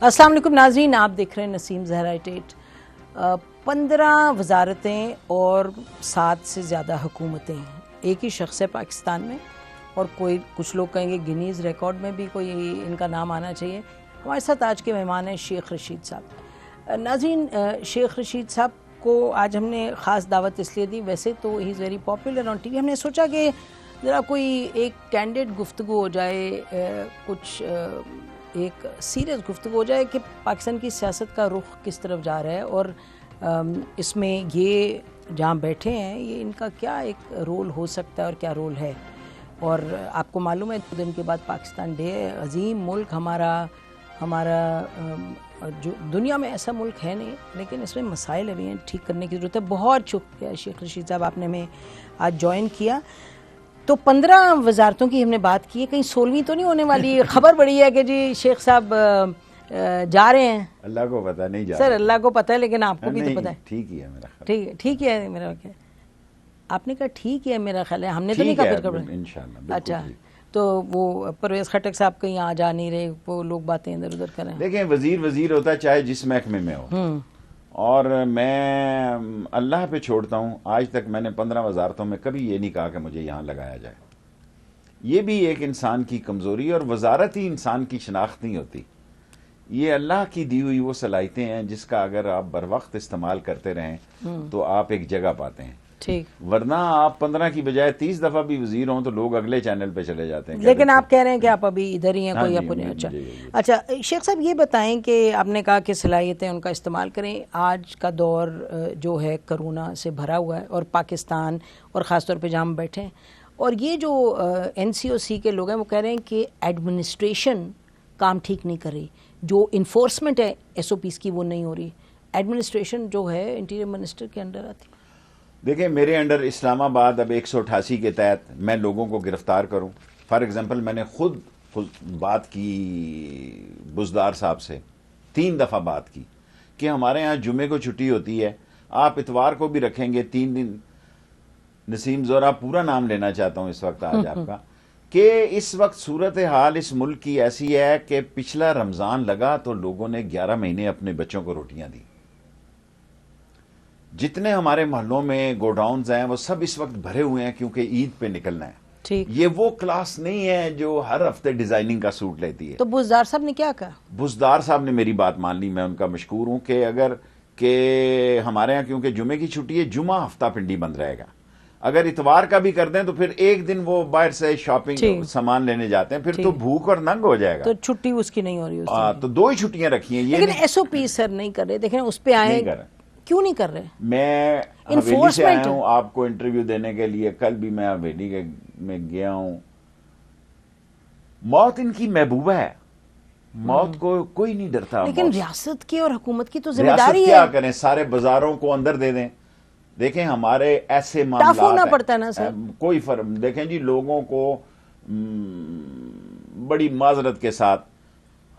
अस्सलाम वालेकुम नाज़रीन, आप देख रहे हैं नसीम ज़हरा एट। 15 वजारतें और 7 से ज़्यादा हुकूमतें एक ही शख्स है पाकिस्तान में, और कुछ लोग कहेंगे गिनीज़ रिकॉर्ड में भी कोई इनका नाम आना चाहिए। हमारे साथ आज के मेहमान हैं शेख रशीद साहब। नाज़रीन, शेख रशीद साहब को आज हमने ख़ास दावत इसलिए दी, वैसे तो he is very popular on TV. हमने सोचा कि ज़रा कोई एक कैंडिड गुफ्तगू हो जाए, कुछ एक सीरियस गुफ्तगू हो जाए कि पाकिस्तान की सियासत का रुख किस तरफ जा रहा है, और इसमें ये जहाँ बैठे हैं ये इनका क्या एक रोल हो सकता है और क्या रोल है। और आपको मालूम है 2 दिन के बाद पाकिस्तान डे है। अजीम मुल्क हमारा जो दुनिया में ऐसा मुल्क है नहीं, लेकिन इसमें मसाइल अभी हैं, ठीक करने की ज़रूरत है। बहुत शुक्रिया शेख रशीद साहब, आपने हमें आज ज्वाइन किया। तो 15 वजारतों की हमने बात की है, कहीं 16वीं तो नहीं होने वाली। खबर बड़ी है कि जी शेख साहब जा रहे हैं। अल्लाह को पता, नहीं जा सर अल्लाह को पता है, लेकिन आपको भी तो पता है। ठीक ही है मेरा ख्याल। ठीक है मेरा ख्याल। आपने कहा ठीक है मेरा ख्याल है, हमने तो नहीं कहा फिर इंशाल्लाह। अच्छा, तो वो परवेज़ खटक साहब कहीं आ जा नहीं रहे, वो लोग बातें इधर उधर कर रहे हैं। देखें, वजीर होता है चाहे जिस महकमे में हो, और मैं अल्लाह पे छोड़ता हूँ। आज तक मैंने 15 वजारतों में कभी ये नहीं कहा कि मुझे यहाँ लगाया जाए। ये भी एक इंसान की कमज़ोरी, और वजारत ही इंसान की शनाख्त नहीं होती। ये अल्लाह की दी हुई वो सलाहियतें हैं जिसका अगर आप बर वक्त इस्तेमाल करते रहें तो आप एक जगह पाते हैं। ठीक, वरना आप 15 की बजाय 30 दफा भी वजीर हों तो लोग अगले चैनल पे चले जाते हैं। लेकिन आप कह रहे हैं कि आप अभी इधर ही हैं, कोई अपने। अच्छा शेख साहब, ये बताएं कि आपने कहा कि सलाहियतें उनका इस्तेमाल करें। आज का दौर जो है कोरोना से भरा हुआ है, और पाकिस्तान और ख़ासतौर पे जहाँ हम बैठे हैं, और ये जो NCOC के लोग हैं वो कह रहे हैं कि एडमिनिस्ट्रेशन काम ठीक नहीं कर रही, जो इन्फोर्समेंट है SOPs की वो नहीं हो रही। एडमिनिस्ट्रेशन जो है इंटीरियर मिनिस्टर के अंडर आती है। देखिए, मेरे अंडर इस्लामाबाद अब 188 के तहत मैं लोगों को गिरफ्तार करूं। फॉर एग्जांपल, मैंने खुद बात की बुजदार साहब से, 3 दफ़ा बात की कि हमारे यहाँ जुमे को छुट्टी होती है, आप इतवार को भी रखेंगे 3 दिन। नसीम ज़ोरा पूरा नाम लेना चाहता हूं इस वक्त आज आपका, कि इस वक्त सूरत हाल इस मुल्क की ऐसी है कि पिछला रमज़ान लगा तो लोगों ने 11 महीने अपने बच्चों को रोटियां दी। जितने हमारे मोहल्लों में गोडाउन्स हैं वो सब इस वक्त भरे हुए हैं, क्योंकि ईद पे निकलना है। ठीक, ये वो क्लास नहीं है जो हर हफ्ते डिजाइनिंग का सूट लेती है। तो बुजदार साहब ने क्या कहा? बुजदार साहब ने मेरी बात मान ली, मैं उनका मशकूर हूं कि अगर के हमारे यहाँ क्योंकि जुमे की छुट्टी है, जुमा हफ्ता पिंडी बंद रहेगा। अगर इतवार का भी कर दें तो फिर एक दिन वो बाहर से शॉपिंग सामान लेने जाते हैं, फिर तो भूख और नंग हो जाएगा। तो छुट्टी उसकी नहीं हो रही। तो 2 ही छुट्टियां रखी हैं। लेकिन SOP सर नहीं कर रहे, देखें उस पर आए, क्यों नहीं कर रहे? मैं हवेली से आया हूं आपको इंटरव्यू देने के लिए। कल भी मैं हवेली में गया हूं। मौत इनकी महबूबा है, मौत को कोई नहीं डरता। लेकिन रियासत की और हुकूमत की तो जिम्मेदारी है। क्या करें, सारे बाजारों को अंदर दे दें। देखें, हमारे ऐसे मामला होना पड़ता है ना सर, कोई फर्क। देखें जी, लोगों को बड़ी माजरत के साथ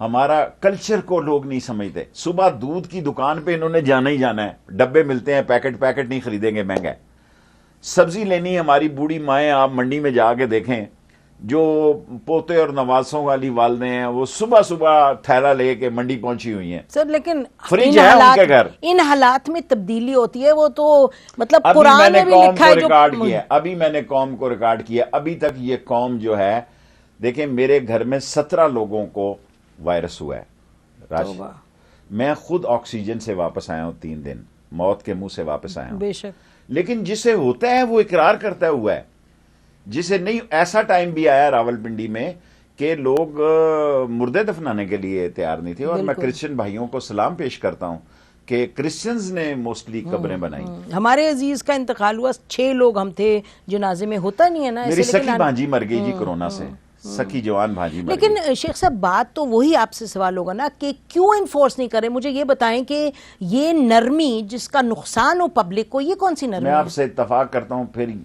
हमारा कल्चर को लोग नहीं समझते। सुबह दूध की दुकान पे इन्होंने जाना ही जाना है, डब्बे मिलते हैं, पैकेट नहीं खरीदेंगे, महंगा है। सब्जी लेनी, हमारी बूढ़ी माएँ, आप मंडी में जाके देखें, जो पोते और नवासों वाली वालदे हैं वो सुबह सुबह थैला लेके मंडी पहुंची हुई हैं। सर लेकिन फ्रिज है उनके घर। इन हालात में तब्दीली होती है, वो तो मतलब कुरान में भी लिखा है। रिकॉर्ड किया, अभी मैंने कौम को रिकॉर्ड किया। अभी तक ये कौम जो है, देखें मेरे घर में 17 लोगों को वायरस हुआ है। मैं खुद ऑक्सीजन से वापस आया हूं, 3 दिन मौत के मुंह से वापस आया हूं। बेशक, लेकिन जिसे होता है वो इकरार करता हुआ है, जिसे नहीं। ऐसा टाइम भी आया रावलपिंडी में कि लोग मुर्दे दफनाने के लिए तैयार नहीं थे, और मैं क्रिश्चियन भाइयों को सलाम पेश करता हूं कि क्रिश्चियंस ने मोस्टली कब्रें बनाई। हमारे अजीज का इंतकाल हुआ, 6 लोग हम थे जनाजे में, होता नहीं है ना। मेरी सखी भांजी मर गई जी कोरोना से, सखी जवान भांजी मर गई। लेकिन शेख साहब, बात तो वही आपसे सवाल होगा ना कि क्यों इन्फोर्स नहीं करे। मुझे ये बताएं कि ये नरमी जिसका नुकसान हो पब्लिक को, ये कौन सी नरमी? मैं आपसे इत्तफाक करता हूं। फिर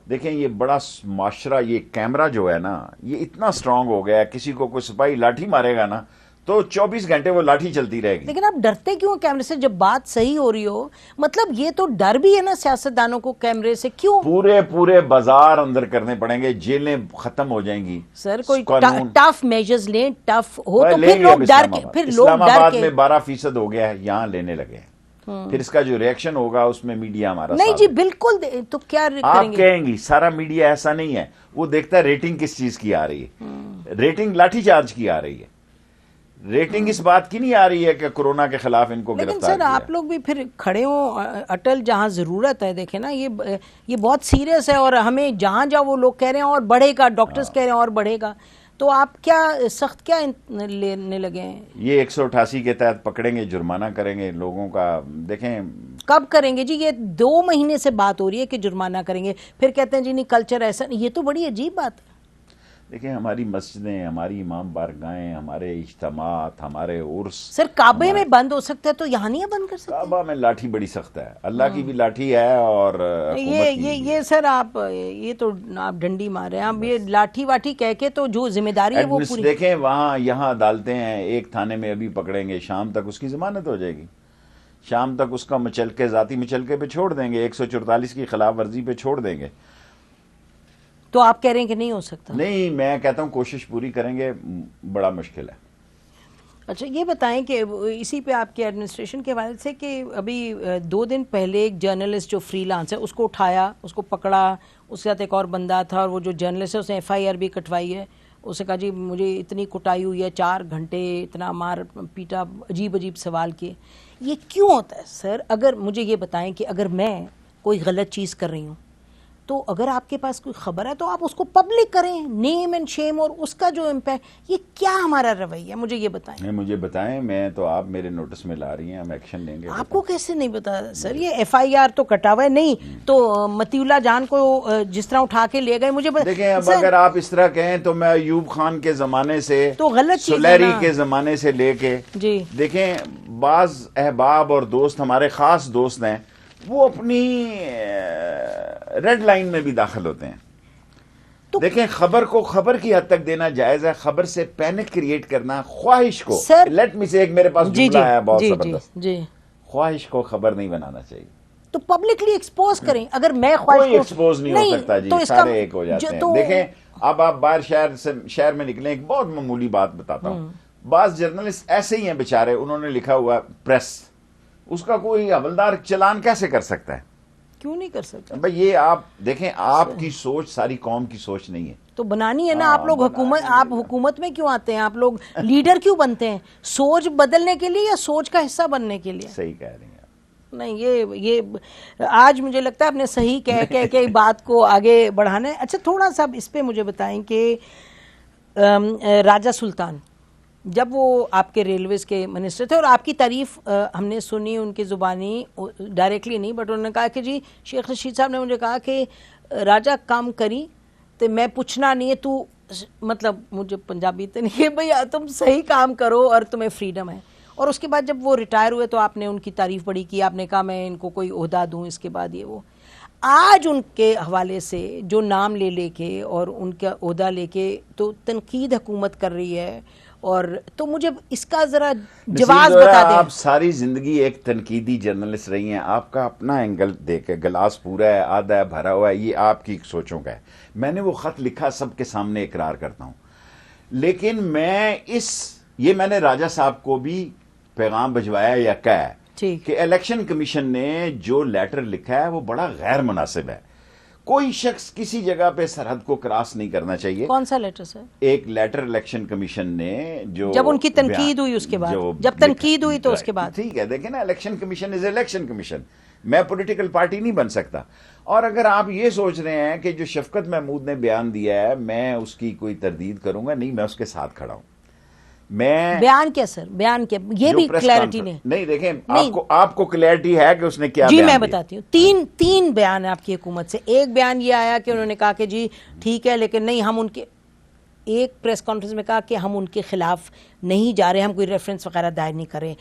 देखें, ये बड़ा माशरा, ये कैमरा जो है ना, ये इतना स्ट्रांग हो गया है, किसी को कोई सिपाही लाठी मारेगा ना तो 24 घंटे वो लाठी चलती रहेगी। लेकिन आप डरते क्यों कैमरे से जब बात सही हो रही हो? मतलब ये तो डर भी है ना सियासतदानों को कैमरे से, क्यों? पूरे बाजार अंदर करने पड़ेंगे, जेलें खत्म हो जाएंगी। सर कोई टफ मेजर्स लें, टफ हो तो फिर लोग डर के, फिर लोग डर इस्लामाबाद के। में 12% हो गया है, यहाँ लेने लगे हैं। फिर इसका जो रिएक्शन होगा उसमें मीडिया हमारा नहीं साथ जी है। बिल्कुल तो क्या आप करेंगे? कहेंगी सारा मीडिया ऐसा नहीं है, वो देखता है रेटिंग किस चीज की आ रही है। रेटिंग लाठीचार्ज की आ रही है, रेटिंग इस बात की नहीं आ रही है कि कोरोना के खिलाफ इनको लेकिन गिरफ्तार सर किया। आप लोग भी फिर खड़े हो अटल जहां जरूरत है। देखे ना ये बहुत सीरियस है और हमें जहां जहां वो लोग कह रहे हैं और बढ़ेगा, डॉक्टर्स कह रहे हैं और बढ़ेगा, तो आप क्या सख्त क्या लेने लगे हैं? ये 188 के तहत पकड़ेंगे, जुर्माना करेंगे लोगों का। देखें कब करेंगे जी? ये 2 महीने से बात हो रही है कि जुर्माना करेंगे, फिर कहते हैं जी नहीं कल्चर ऐसा नहीं। ये तो बड़ी अजीब बात है। देखें हमारी मस्जिदें, हमारी इमाम बारगाहें, हमारे इज्तिमात, हमारे उर्स। सर काबे में बंद हो सकता है तो यहाँ नहीं बंद कर सकते? काबा में लाठी बड़ी सख्त है, अल्लाह की भी लाठी है और ये सर आप ये तो आप डंडी मार रहे हैं। आप ये लाठी वाठी कह के तो जो जिम्मेदारी है वो पूरी। देखें वहाँ यहाँ अदालतें हैं, एक थाने में अभी पकड़ेंगे, शाम तक उसकी जमानत हो जाएगी, शाम तक उसका मचलके जाती मचलके पे छोड़ देंगे, 144 की खिलाफ वर्जी पे छोड़ देंगे। तो आप कह रहे हैं कि नहीं हो सकता? नहीं, मैं कहता हूं कोशिश पूरी करेंगे, बड़ा मुश्किल है। अच्छा ये बताएं कि इसी पे आपके एडमिनिस्ट्रेशन के हवाले से कि अभी 2 दिन पहले एक जर्नलिस्ट जो फ्रीलांस है उसको उठाया, उसको पकड़ा, उसके साथ एक और बंदा था और वो जो जर्नलिस्ट है उसने FIR भी कटवाई है। उसने कहा जी मुझे इतनी कुटाई हुई है, 4 घंटे इतना मार पीटा, अजीब अजीब सवाल किए। ये क्यों होता है सर? अगर मुझे ये बताएं कि अगर मैं कोई गलत चीज़ कर रही हूँ तो अगर आपके पास कोई खबर है तो आप उसको पब्लिक करें, नेम एंड शेम, और उसका जो इम्पैक्ट, ये क्या हमारा रवैया? मुझे ये बताएं। नहीं मुझे बताएं, मैं तो आप मेरे नोटिस में ला रही हैं, हम एक्शन लेंगे। आपको कैसे नहीं पता सर? ये FIR तो कटा हुआ है। नहीं तो मतीउल्लाह जान को जिस तरह उठा के ले गए, मुझे देखें अब अगर आप इस तरह कहें तो मैं अयूब खान के जमाने से, तो गलत चीज़ है सुलैरी ना। के जमाने से लेके जी देखें बाज अहबाब और दोस्त, हमारे खास दोस्त हैं, वो अपनी रेड लाइन में भी दाखिल होते हैं। तो देखें खबर को खबर की हद तक देना जायज है, खबर से पैनिक क्रिएट करना, ख्वाहिश को, लेट मी से, एक मेरे पास जुमला है बहुत जबरदस्त, ख्वाहिश को खबर नहीं बनाना चाहिए। तो पब्लिकली एक्सपोज करें। अगर मैं ख्वाहिश कोई एक्सपोज नहीं हो सकता जी, तो सारे एक हो जाते हैं। देखें अब आप बाहर शहर में निकले, एक बहुत मामूली बात बताता हूँ, बाज जर्नलिस्ट ऐसे ही हैं बेचारे, उन्होंने लिखा हुआ प्रेस, उसका कोई हवलदार चलान कैसे कर सकता है? क्यों नहीं कर सकता भाई? ये आप देखें, आपकी सोच सारी कौम की सोच नहीं है, तो बनानी है ना। आप लोग हुकूमत में क्यों आते हैं? आप लोग लीडर क्यों बनते हैं? सोच बदलने के लिए या सोच का हिस्सा बनने के लिए? सही कह रही हैं। नहीं ये आज मुझे लगता है आपने सही कह के बात को आगे बढ़ाना है। अच्छा थोड़ा सा इस पे मुझे बताएं कि राजा सुल्तान जब वो आपके रेलवेज के मिनिस्टर थे और आपकी तारीफ हमने सुनी उनकी ज़ुबानी, डायरेक्टली नहीं, बट उन्होंने कहा कि जी शेख रशीद साहब ने मुझे कहा कि राजा काम करी तो मैं पूछना नहीं है, तू मतलब मुझे पंजाबी तो नहीं है भैया, तुम सही काम करो और तुम्हें फ्रीडम है। और उसके बाद जब वो रिटायर हुए तो आपने उनकी तारीफ बड़ी की, आपने कहा मैं इनको कोई ओहदा दूं इसके बाद ये वो। आज उनके हवाले से जो नाम ले लेके और उनका ओहदा लेके तो तनकीद हुकूमत कर रही है, और तो मुझे इसका जरा जवाब बता दें। आप सारी जिंदगी एक तनकीदी जर्नलिस्ट रही हैं, आपका अपना एंगल देखे, गिलास पूरा है, आधा है, भरा हुआ है, ये आपकी सोचों का है। मैंने वो खत लिखा, सबके सामने इकरार करता हूं, लेकिन ये मैंने राजा साहब को भी पैगाम भिजवाया या कहा कि इलेक्शन कमीशन ने जो लेटर लिखा है वो बड़ा गैर मुनासिब है। कोई शख्स किसी जगह पे सरहद को क्रॉस नहीं करना चाहिए। कौन सा लेटर सर? एक लेटर इलेक्शन कमीशन ने जो जब उनकी तनकीद हुई उसके बाद, जब तनकीद हुई तो उसके बाद, ठीक है, देखें ना, election commission is election commission, मैं पॉलिटिकल पार्टी नहीं बन सकता। और अगर आप ये सोच रहे हैं कि जो शफकत महमूद ने बयान दिया है मैं उसकी कोई तरदीद करूंगा, नहीं, मैं उसके साथ खड़ा हूं। मैं बयान क्या सर, बयान क्या, ये भी क्लैरिटी नहीं देखें, आपको क्लैरिटी है कि उसने क्या जी बयान मैं बताती हूँ। तीन बयान है आपकी हुकूमत से। एक बयान ये आया कि उन्होंने कहा कि जी ठीक है, लेकिन नहीं, हम उनके, एक प्रेस कॉन्फ्रेंस में कहा कि हम उनके खिलाफ नहीं जा रहे, हम कोई रेफरेंस वगैरह दायर नहीं करें।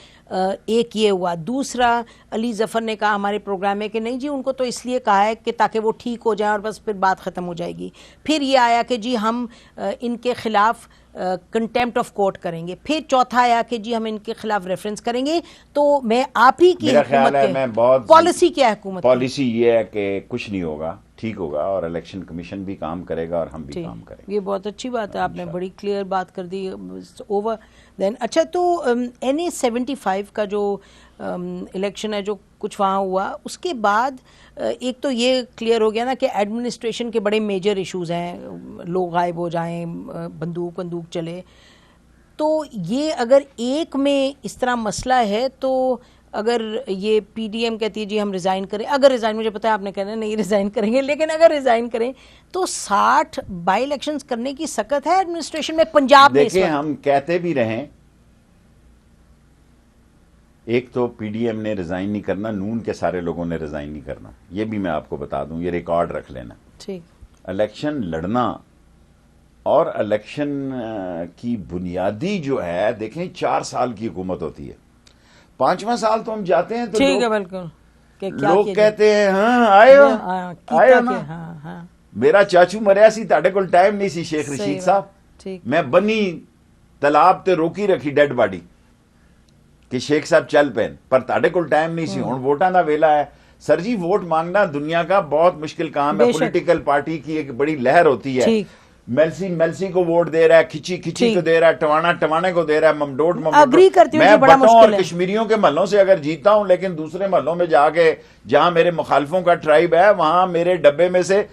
एक ये हुआ। दूसरा, अली जफ़र ने कहा हमारे प्रोग्राम में कि नहीं जी उनको तो इसलिए कहा है कि ताकि वो ठीक हो जाए और बस फिर बात ख़त्म हो जाएगी। फिर ये आया कि जी हम इनके खिलाफ कंटेम्प्ट ऑफ कोर्ट करेंगे, फिर चौथा आया कि जी हम इनके खिलाफ रेफरेंस करेंगे। तो मैं आप ही की मेरा ख्याल है, मैं बहुत पॉलिसी क्या है हुकूमत की? पॉलिसी ये है कि कुछ नहीं होगा, ठीक होगा, और इलेक्शन कमीशन भी काम करेगा और हम भी काम करेंगे। ये बहुत अच्छी बात है, आपने बड़ी क्लियर बात कर दी। ओवर देन अच्छा, तो NA-75 का जो इलेक्शन है जो कुछ वहाँ हुआ, उसके बाद एक तो ये क्लियर हो गया ना कि एडमिनिस्ट्रेशन के बड़े मेजर इश्यूज हैं, लोग गायब हो जाएं, बंदूक चले। तो ये अगर एक में इस तरह मसला है, तो अगर ये PDM कहती है जी हम रिज़ाइन करें, अगर रिज़ाइन, मुझे पता है आपने कहना नहीं रिज़ाइन करेंगे, लेकिन अगर रिज़ाइन करें तो 60 बाई इलेक्शंस करने की सकत है एडमिनिस्ट्रेशन में पंजाब में। देखिए, हम कहते भी रहें, एक तो PDM ने रिजाइन नहीं करना, नून के सारे लोगों ने रिजाइन नहीं करना, ये भी मैं आपको बता दूं, ये रिकॉर्ड रख लेना। ठीक, इलेक्शन लड़ना और इलेक्शन की बुनियादी जो है, देखें 4 साल की हुकूमत होती है, 5वां साल तो हम जाते हैं तो ठीक है, बिल्कुल, लोग कहते हैं हाँ आयो ना। हाँ। मेरा चाचू मरिया सी, ताड़े कोल टाइम नहीं सी शेख रशीद साहब, मैं बनी तलाब ते रोकी रखी डेड बॉडी कि शेख साहब चल पैन, पर ताड़े कोल टाइम नहीं सी। हुण वोटां दा वेला है सर जी, वोट मांगना दुनिया का बहुत मुश्किल काम है। पॉलिटिकल पार्टी की एक बड़ी लहर होती है, मेलसी को वोट दे रहा है, खिची को दे रहा है, टवाने को दे रहा है, ममडोट अग्री करती हूं, मैं बटों और कश्मीरियों के महलों से अगर जीता हूं, लेकिन दूसरे महलों में जाके जहां मेरे मुखालफों का ट्राइब है, वहां मेरे डब्बे में से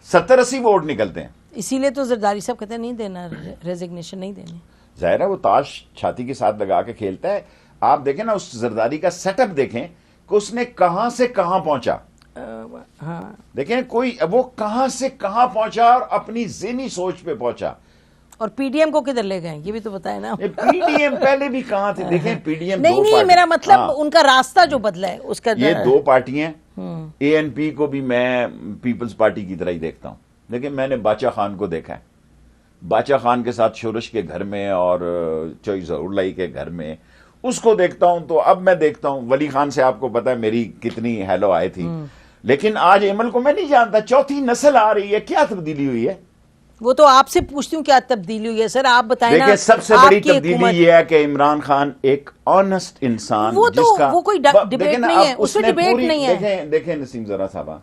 70-80 वोट निकलते हैं। इसीलिए तो जरदारी साहब कहते हैं नहीं देना, रेजिग्नेशन नहीं देनी। जाहिर है वो ताश छाती के साथ लगा के खेलता है। आप देखें ना, उस जरदारी का सेटअप देखें कि उसने कहां से कहां पहुंचा। हाँ। देखें कोई वो कहां से कहां पहुंचा और अपनी ज़हनी सोच पे पहुंचा। और PDM को किधर ले गए ये भी तो बताए ना। PDM पहले भी कहां थे, देखें PDM नहीं, मेरा मतलब उनका रास्ता जो बदला है उसका। ये 2 पार्टियां, ANP को भी मैं पीपल्स पार्टी की तरह ही देखता हूं। लेकिन मैंने बादशाह खान को देखा है, बादशाह खान के साथ शोरश के घर में और चोई जहूरलाई के घर में उसको देखता हूं। तो अब मैं देखता हूं वली खान से, आपको पता है मेरी कितनी हेलो आई थी, लेकिन आज एमल को मैं नहीं जानता। चौथी नस्ल आ रही है, क्या तब्दीली हुई है? वो तो आपसे पूछती हूं क्या तब्दीली हुई है सर, आप बताएं ना। सबसे बड़ी तब्दीली ये है कि इमरान खान एक ऑनेस्ट इंसान, वो तो वो कोई डिबेट नहीं है, उसमें डिबेट नहीं है। देखें नसीम जरा साहब,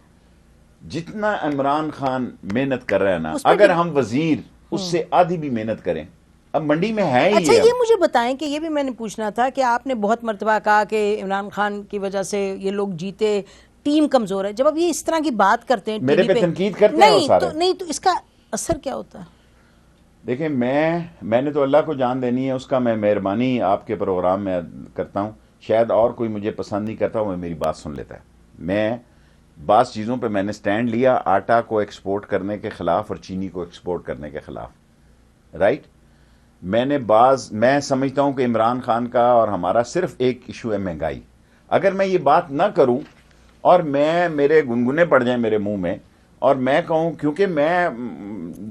जितना इमरान खान मेहनत कर रहा है ना, अगर हम वजीर उससे आधी भी मेहनत करें, अब मंडी में है ही। अच्छा, ये मुझे बताएं कि ये भी मैंने पूछना था कि आपने बहुत मर्तबा कहा कि इमरान खान की वजह से ये लोग जीते, टीम कमजोर है। जब अब ये इस तरह की बात करते हैं, मेरे पे तनकीद करते हैं, नहीं तो इसका असर क्या होता है? देखिए, मैंने तो अल्लाह को जान देनी है, उसका मैं मेहरबानी आपके प्रोग्राम में करता हूँ। शायद और कोई मुझे पसंद नहीं करता, वो मेरी बात सुन लेता है। मैं बास चीज़ों पे मैंने स्टैंड लिया, आटा को एक्सपोर्ट करने के खिलाफ और चीनी को एक्सपोर्ट करने के खिलाफ, राइट। मैं समझता हूं कि इमरान खान का और हमारा सिर्फ एक इशू है, महंगाई। अगर मैं ये बात ना करूं और मेरे गुनगुने पड़ जाएं मेरे मुंह में और मैं कहूं, क्योंकि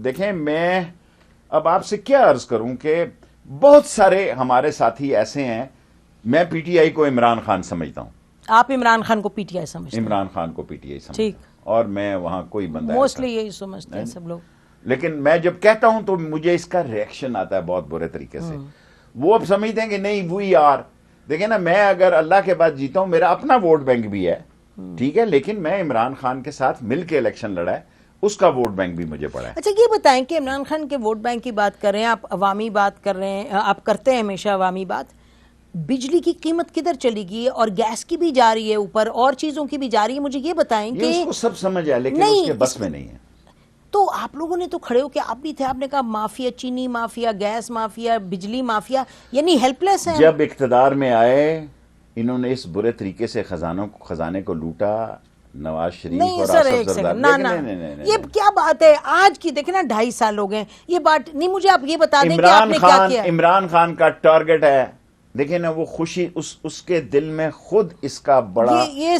देखें, मैं अब आपसे क्या अर्ज करूं कि बहुत सारे हमारे साथी ऐसे हैं, मैं PTI को इमरान खान समझता हूं। आप इमरान खान को PTI समझते हैं? इमरान खान को PTI समझता ठीक, और मैं वहां कोई बंदा मोस्टली यही समझते हैं सब लोग। लेकिन मैं जब कहता हूं तो मुझे इसका रिएक्शन आता है बहुत बुरे तरीके से। वो अब समझते हैं कि नहीं वो यार, देखिए ना, मैं अगर अल्लाह के बाद जीता हूं, मेरा अपना वोट बैंक भी है, ठीक है, लेकिन मैं इमरान खान के साथ मिलकर इलेक्शन लड़ा है, उसका वोट बैंक भी मुझे पड़ा है। अच्छा, ये बताएं कि इमरान खान के वोट बैंक की बात कर रहे हैं आप, अवामी बात कर रहे हैं, आप करते हैं हमेशा अवामी बात। बिजली की कीमत किधर चली गई है? और गैस की भी जा रही है ऊपर, और चीजों की भी जा रही है। मुझे ये बताएं कि उसको सब समझ है, लेकिन उसके बस में नहीं है। तो आप लोगों ने तो खड़े हो के आप भी थे, आपने कहा माफिया, चीनी माफिया, गैस माफिया, बिजली माफिया, यानी हेल्पलेस है। जब इख्तिदार में आए, इन्होंने इस बुरे तरीके से खजाने को लूटा, नवाज शरीफ नहीं और सर, एक सेकंड, ना ये क्या बात है? आज की देखे ना, 2.5 साल हो गए, ये बात नहीं। मुझे आप ये बता दें कि आपने क्या किया। इमरान खान का टारगेट है, देखिए ना, वो खुशी उसके दिल में खुद इसका बड़ा, ये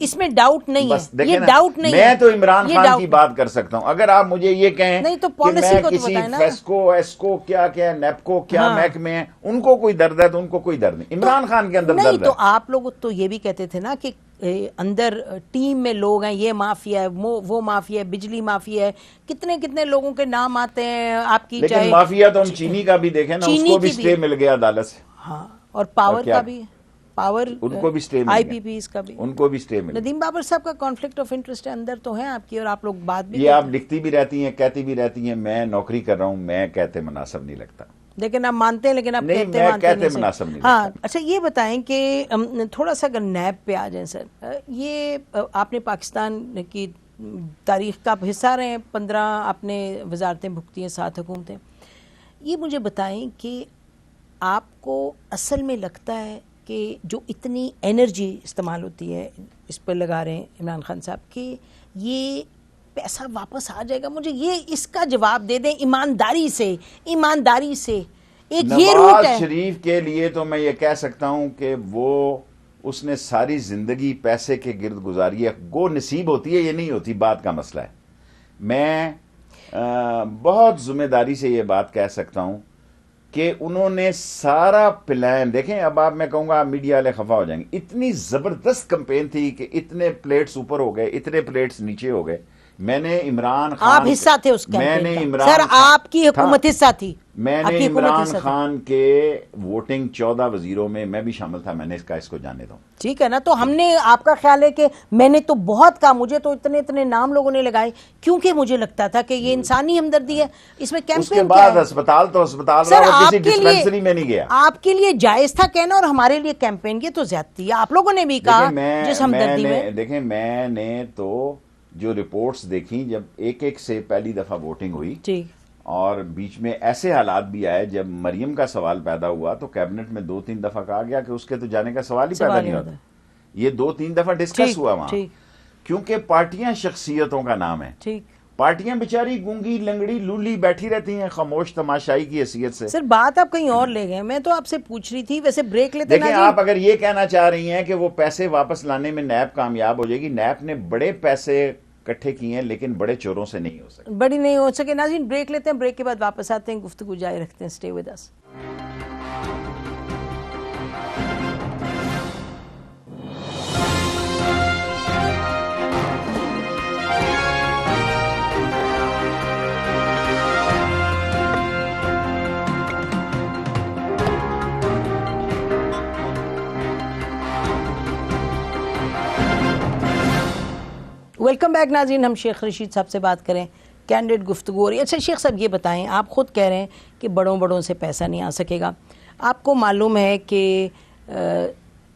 इसमें डाउट नहीं है, ये डाउट नहीं है। मैं तो इमरान खान की बात कर सकता हूं। अगर आप मुझे ये कहें नहीं तो पॉलिसी को किसी फेस्को, एस्को, क्या नेपको, क्या महकमे हैं, उनको कोई दर्द है तो उनको कोई दर्द नहीं, इमरान खान के अंदर दर्द है। तो आप लोग तो ये भी कहते थे ना कि अंदर टीम में लोग हैं, ये माफिया है, वो माफिया है, बिजली माफिया है, कितने कितने लोगों के नाम आते हैं आपकी। लेकिन चाहे माफिया तो हम चीनी का भी देखें ना, उसको भी स्टे मिल गया अदालत से। हाँ, और पावर का भी, पावर उनको भी स्टे मिल गया, आईपीपीस का भी, उनको भी स्टे मिल गया। नदीम बाबर साहब का कॉन्फ्लिक्ट ऑफ इंटरेस्ट अंदर तो है आपकी, और आप लोग बात भी ये आप लिखती भी रहती हैं, कहती भी रहती हैं, मैं नौकरी कर रहा हूं, मैं कहते मुनासिब नहीं लगता। लेकिन आप मानते हैं, लेकिन आप नहीं, कहते मैं मानते कहते नहीं मुनासिब नहीं हाँ, लगता। अच्छा ये बताएं कि थोड़ा सा अगर नैब पे आ जाएं सर, ये आपने पाकिस्तान की तारीख का आप हिस्सा रहे हैं, 15 आपने वजारतें भुगती हैं, 7 हुकूमतें। ये मुझे बताएं कि आपको असल में लगता है कि जो इतनी एनर्जी इस्तेमाल होती है इस पर लगा रहे हैं इमरान खान साहब, कि ये पैसा वापस आ जाएगा? मुझे ये इसका जवाब दे दें ईमानदारी से, ईमानदारी से। एक ये रूट नवाज है शरीफ के लिए तो मैं ये कह सकता हूं कि वो उसने सारी जिंदगी पैसे के गिर्द गुजारी है। गो नसीब होती है, ये नहीं होती, बात का मसला है। मैं बहुत जिम्मेदारी से ये बात कह सकता हूं कि उन्होंने सारा प्लान देखें। अब आप, मैं कहूंगा आप मीडिया वाले खफा हो जाएंगे, इतनी जबरदस्त कैंपेन थी कि इतने प्लेट्स ऊपर हो गए, इतने प्लेट्स नीचे हो गए। मैंने इमरान खान, आप हिस्सा थे उस कैंपेन मैंने का इमरान सर, आपकी हुकूमत हिस्सा थी, मैंने आपकी हुकूमत इमरान हिस्सा थी। खान के वोटिंग 14 वजीरों में मैं भी शामिल था। मैंने इसको जाने दो, ठीक है ना। तो हमने, आपका ख्याल है कि मैंने तो बहुत कहा, मुझे तो इतने इतने नाम लोगों ने लगाए, क्योंकि मुझे लगता था कि ये इंसानी हमदर्दी है, इसमें कैंपेन उसके क्या बाद है? अस्पताल तो अस्पताल सर, रहा, वो किसी आपके डिस्पेंसरी में नहीं गया। आपके लिए जायज था कहना, और हमारे लिए कैंपेन की तो ज्यादती है। आप लोगों ने भी कहा जिस हमदर्दी में। देखें, मैंने तो जो रिपोर्ट्स देखी, जब एक से पहली दफा वोटिंग हुई, ठीक, और बीच में ऐसे हालात भी आए जब मरियम का सवाल पैदा हुआ तो कैबिनेट में 2-3 दफा कहा गया कि उसके तो जाने का सवाल ही पैदा नहीं होता। ये 2-3 दफा डिस्कस हुआ वहां, क्योंकि पार्टियां शख्सियतों का नाम है। ठीक, पार्टियां बेचारी गूंगी लंगड़ी लूली बैठी रहती हैं खामोश तमाशाई की हैसियत से। सर बात आप कहीं और ले गए, मैं तो आपसे पूछ रही थी। वैसे ब्रेक लेते देखिए, आप अगर ये कहना चाह रही हैं कि वो पैसे वापस लाने में नैब कामयाब हो जाएगी, नैब ने बड़े पैसे इकट्ठे किए हैं, लेकिन बड़े चोरों से नहीं हो सके, बड़ी नहीं हो सके। नाज़रीन, ब्रेक लेते हैं, ब्रेक के बाद वापस आते हैं, गुफ्तगू जारी रखते हैं। Stay with us. Welcome back नाज़रीन, हम शेख रशीद साहब से बात करें, कैंडिडेट गुफ्तगू हो रही है। अच्छा शेख साहब, ये बताएं, आप ख़ुद कह रहे हैं कि बड़ों से पैसा नहीं आ सकेगा। आपको मालूम है कि